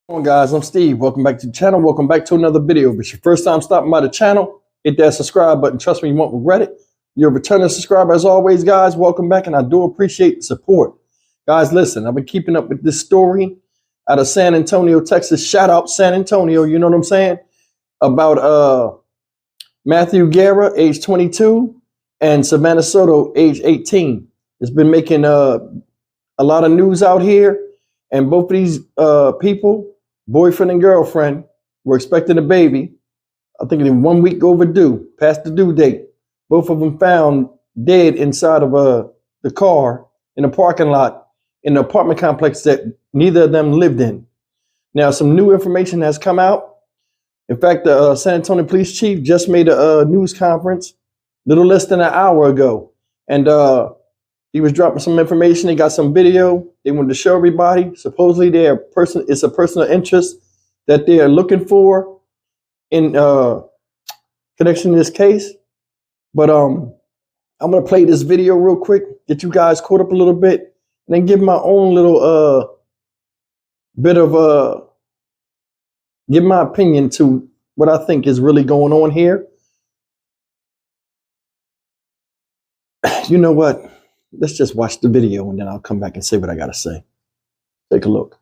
Hello guys, I'm Steve. Welcome back to the channel. Welcome back to another video. If it's your first time stopping by the channel, hit that subscribe button. Trust me, you won't regret it. You're a returning subscriber as always, guys. Welcome back, and I do appreciate the support. Guys, listen, I've been keeping up with this story out of San Antonio, Texas. Shout out San Antonio, you know what I'm saying? About Matthew Guerra, age 22, and Savannah Soto, age 18. It's been making a lot of news out here, and both of these people, boyfriend and girlfriend, were expecting a baby. I think they're 1 week overdue, past the due date. Both of them found dead inside of the car in a parking lot in an apartment complex that neither of them lived in. Now, some new information has come out. In fact, the San Antonio police chief just made a news conference a little less than an hour ago. And he was dropping some information. They got some video. They wanted to show everybody. Supposedly, it's a person of interest that they are looking for in connection to this case. But I'm gonna play this video real quick, get you guys caught up a little bit, and then give my own little bit of give my opinion to what I think is really going on here. You know what? Let's just watch the video and then I'll come back and say what I gotta say. Take a look.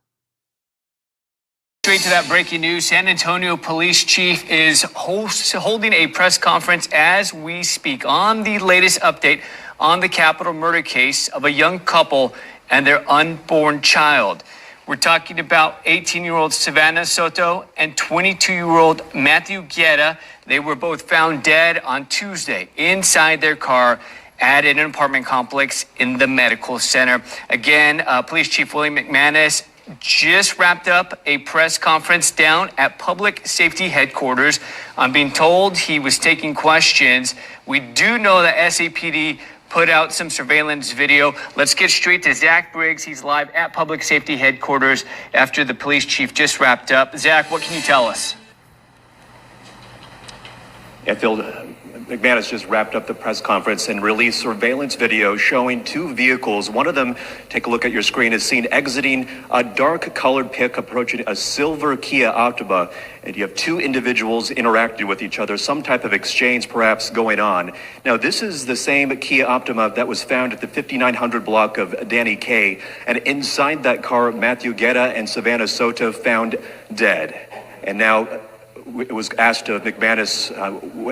Straight to that breaking news. San Antonio Police Chief is holding a press conference as we speak on the latest update on the capital murder case of a young couple and their unborn child. We're talking about 18-year-old Savannah Soto and 22-year-old Matthew Guerra. They were both found dead on Tuesday inside their car at an apartment complex in the medical center. Again, Police Chief William McManus just wrapped up a press conference down at Public Safety Headquarters. I'm being told he was taking questions. We do know that SAPD put out some surveillance video. Let's get straight to Zach Briggs. He's live at Public Safety Headquarters after the police chief just wrapped up. Zach, what can you tell us? Yeah, Phil, McManus just wrapped up the press conference and released surveillance video showing two vehicles. One of them, take a look at your screen, is seen exiting a dark colored pickup approaching a silver Kia Optima. And you have two individuals interacting with each other, some type of exchange perhaps going on. Now, this is the same Kia Optima that was found at the 5900 block of Danny K. And inside that car, Matthew Guerra and Savannah Soto found dead. And now, it was asked of McManus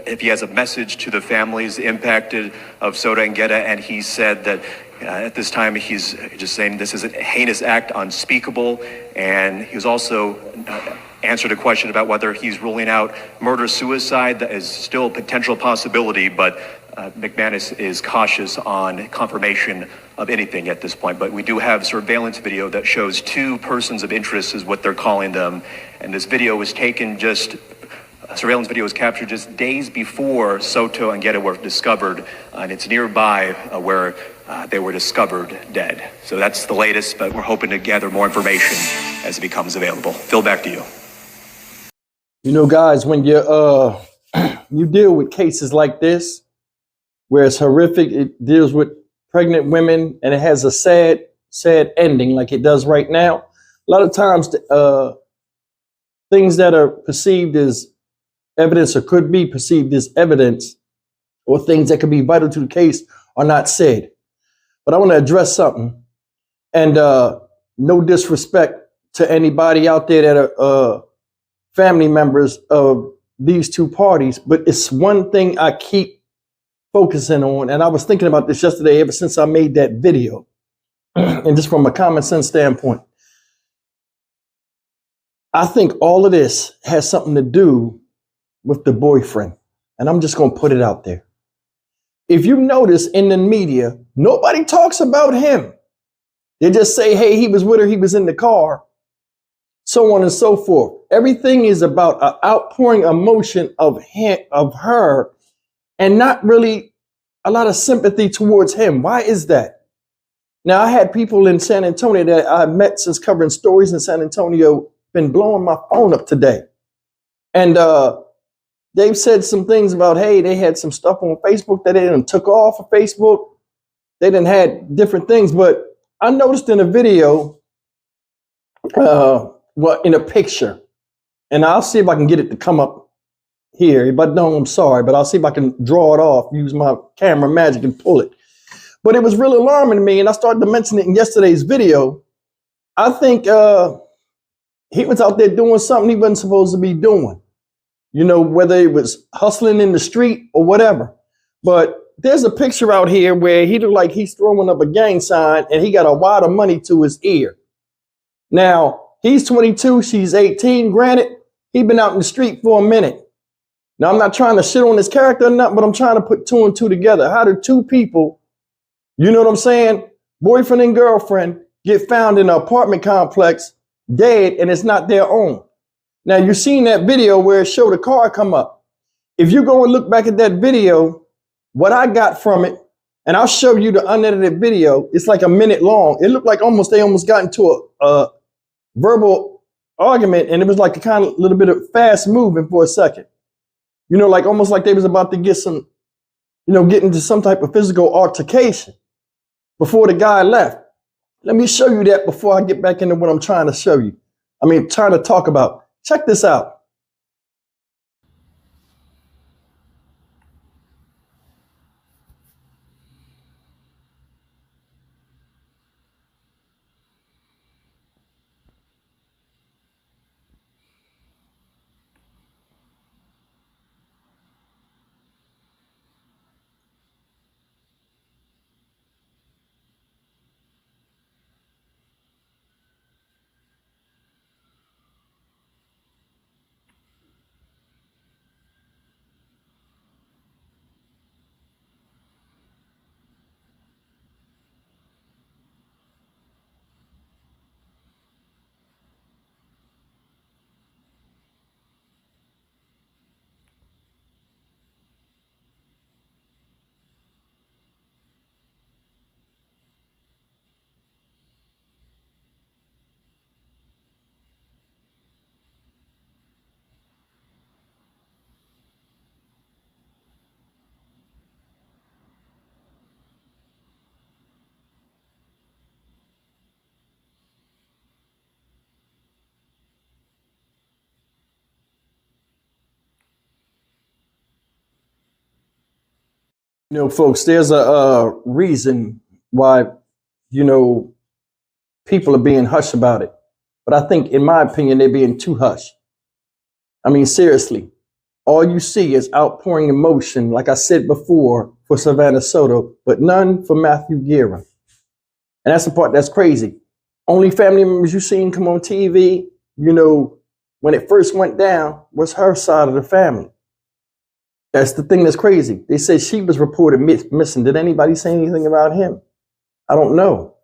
if he has a message to the families impacted of Soto and Guerra, and he said that at this time he's just saying this is a heinous act, unspeakable, and he was also answered a question about whether he's ruling out murder-suicide. That is still a potential possibility, but McManus is cautious on confirmation of anything at this point. But we do have surveillance video that shows two persons of interest is what they're calling them. And this video was taken surveillance video was captured just days before Soto and Guerra were discovered. And it's nearby where they were discovered dead. So that's the latest, but we're hoping to gather more information as it becomes available. Phil, back to you. You know, guys, when you you deal with cases like this, where it's horrific, it deals with pregnant women, and it has a sad ending like it does right now. A lot of times, things that are perceived as evidence or could be perceived as evidence or things that could be vital to the case are not said. But I want to address something, and no disrespect to anybody out there that are family members of these two parties, but it's one thing I keep focusing on, and I was thinking about this yesterday ever since I made that video, and just from a common sense standpoint, I think all of this has something to do with the boyfriend, and I'm just going to put it out there. If you notice in the media, nobody talks about him. They just say, hey, he was with her, he was in the car, so on and so forth. Everything is about an outpouring emotion of her, and not really a lot of sympathy towards him. Why is that? Now, I had people in San Antonio that I met since covering stories in San Antonio been blowing my phone up today. And they've said some things about, hey, they had some stuff on Facebook that they done took off of Facebook. They done had different things. But I noticed in a video well, in a picture. And I'll see if I can get it to come up here. If I don't, I'm sorry, but I'll see if I can draw it off, use my camera magic and pull it. But it was really alarming to me, and I started to mention it in yesterday's video. I think he was out there doing something he wasn't supposed to be doing. You know, whether it was hustling in the street or whatever. But there's a picture out here where he looked like he's throwing up a gang sign and he got a wad of money to his ear. Now, he's 22, she's 18. Granted, he's been out in the street for a minute. Now, I'm not trying to shit on his character or nothing, but I'm trying to put two and two together. How do two people, you know what I'm saying, boyfriend and girlfriend, get found in an apartment complex, dead, and it's not their own? Now, you've seen that video where it showed a car come up. If you go and look back at that video, what I got from it, and I'll show you the unedited video, it's like a minute long. It looked like they almost got into a verbal argument, and it was like a kind of little bit of fast moving for a second. You know, like almost like they was about to get some, get into some type of physical altercation before the guy left. Let me show you that before I get back into what I'm trying to show you. Trying to talk about. Check this out. Folks, there's a reason why, people are being hush about it. But I think, in my opinion, they're being too hush. Seriously, all you see is outpouring emotion, like I said before, for Savannah Soto, but none for Matthew Guerra. And that's the part that's crazy. Only family members you seen come on TV, when it first went down, was her side of the family. That's the thing that's crazy. They said she was reported missing. Did anybody say anything about him? I don't know.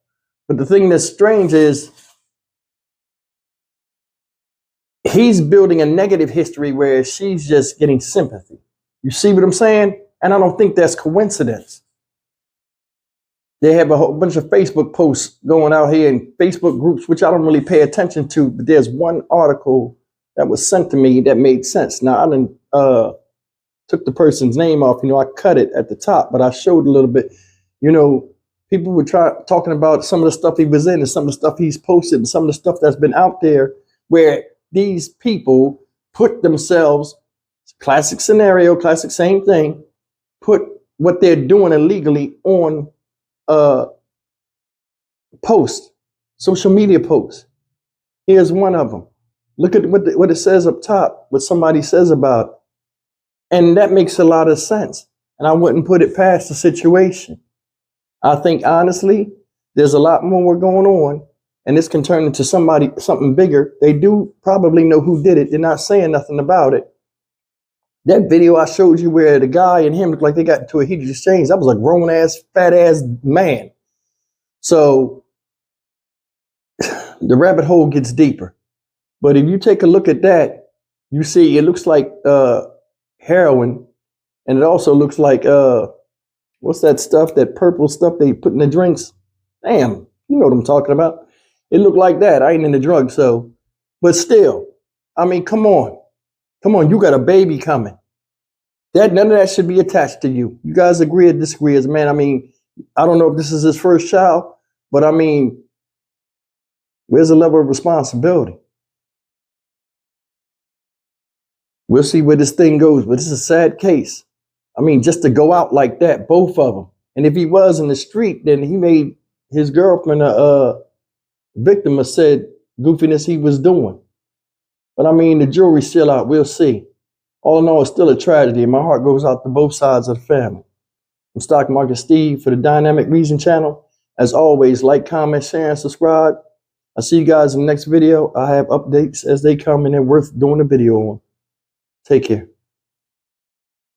But the thing that's strange is he's building a negative history where she's just getting sympathy. You see what I'm saying? And I don't think that's coincidence. They have a whole bunch of Facebook posts going out here in Facebook groups, which I don't really pay attention to. But there's one article that was sent to me that made sense. Now, I didn't took the person's name off. I cut it at the top, but I showed a little bit. People were talking about some of the stuff he was in and some of the stuff he's posted and some of the stuff that's been out there where these people put themselves, classic scenario, classic same thing, put what they're doing illegally on post, social media posts. Here's one of them. Look at what it says up top, what somebody says about it. And that makes a lot of sense. And I wouldn't put it past the situation. I think, honestly, there's a lot more going on, and this can turn into something bigger. They do probably know who did it. They're not saying nothing about it. That video I showed you where the guy and him looked like they got into a heated exchange, that was a grown-ass, fat-ass man. So the rabbit hole gets deeper. But if you take a look at that, you see it looks like heroin, and it also looks like what's that stuff, that purple stuff they put in the drinks? Damn, you know what I'm talking about. It looked like that. I ain't into drugs, so, but still, come on, you got a baby coming. None of that should be attached to you. You guys agree or disagree as a man? I don't know if this is his first child, but where's the level of responsibility? We'll see where this thing goes, but it's a sad case. I mean, just to go out like that, both of them. And if he was in the street, then he made his girlfriend a victim of said goofiness he was doing. But I mean, the jury's still out. We'll see. All in all, it's still a tragedy, and my heart goes out to both sides of the family. I'm Stock Market Steve for the Dynamic Reason channel. As always, like, comment, share, and subscribe. I'll see you guys in the next video. I have updates as they come, and they're worth doing a video on. Take care.